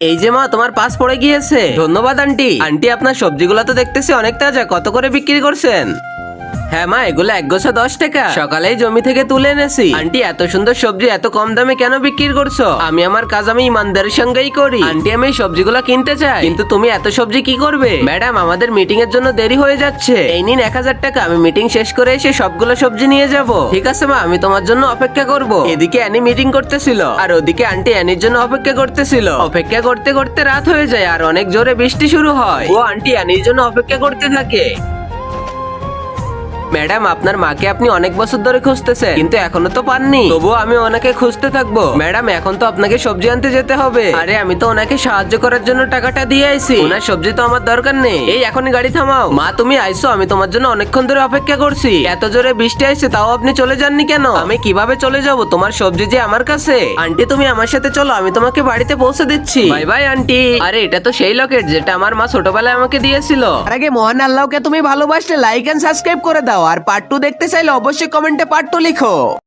এই যে মা, তোমার পাস পড়ে গিয়েছে। ধন্যবাদ আন্টি। আন্টি, আপনার সবজিগুলো তো দেখতেছি অনেক তাজা, কত করে বিক্রি করছেন? হ্যাঁ মা, এগুলো এক গোছা 10 টাকা, সকালেই জমি থেকে তুলে এনেছি। আন্টি, এত সুন্দর সবজি এত কম দামে কেন বিক্রি করছো? আমি আমার কাজ আমি ইমানদারের সঙ্গেই করি। আন্টি, আমি এই সবজিগুলো কিনতে চাই, কিন্তু তুমি এত সবজি কি করবে? ম্যাডাম, আমাদের মিটিং এর জন্য দেরি হয়ে যাচ্ছে। এই নিন 1000 টাকা, আমি মিটিং শেষ করে এসে সবগুলো সবজি নিয়ে যাব। ঠিক আছে মা, আমি তোমার জন্য অপেক্ষা করব। এদিকে অ্যানি মিটিং করতেছিল আর ওদিকে আন্টি অ্যানির জন্য অপেক্ষা করতেছিল। অপেক্ষা করতে করতে রাত হয়ে যায় আর অনেক জোরে বৃষ্টি শুরু হয়। ও আন্টি অ্যানির জন্য অপেক্ষা করতে থাকে। ম্যাডাম, আপনার মাকে আপনি অনেক বছর ধরে খুঁজতেছেন, কিন্তু এখনো তো পাননি। তবুও আমি ওনাকে খুঁজতে থাকবো। ম্যাডাম, এখন তো আপনাকে সবজি আনতে যেতে হবে। আরে, আমি তো ওনাকে সাহায্য করার জন্য টাকাটা দিয়ে আইছি, ওনার সবজি তো আমার দরকার নেই। এই এখনই গাড়ি থামাও। মা, তুমি আইছো, আমি তোমার জন্য অনেকক্ষণ ধরে অপেক্ষা করছি। এত জোরে বৃষ্টি আইছে, তাও আপনি চলে যাননি কেন? আমি কিভাবে চলে যাব? তোমার সবজি যে আমার কাছে। আন্টি, তুমি আমার সাথে চলো, আমি তোমাকে বাড়িতে পৌঁছে দিচ্ছি। Bye bye aunty. আরে, এটা তো সেই লকেট যেটা আমার মা ছোটবেলায় আমাকে দিয়েছিল। আর আগে মহান আল্লাহকে তুমি ভালোবাসলে লাইক এন্ড সাবস্ক্রাইব করে দাও। আর পার্ট 2 দেখতে চাইলে অবশ্যই কমেন্টে পার্ট 2 লিখো।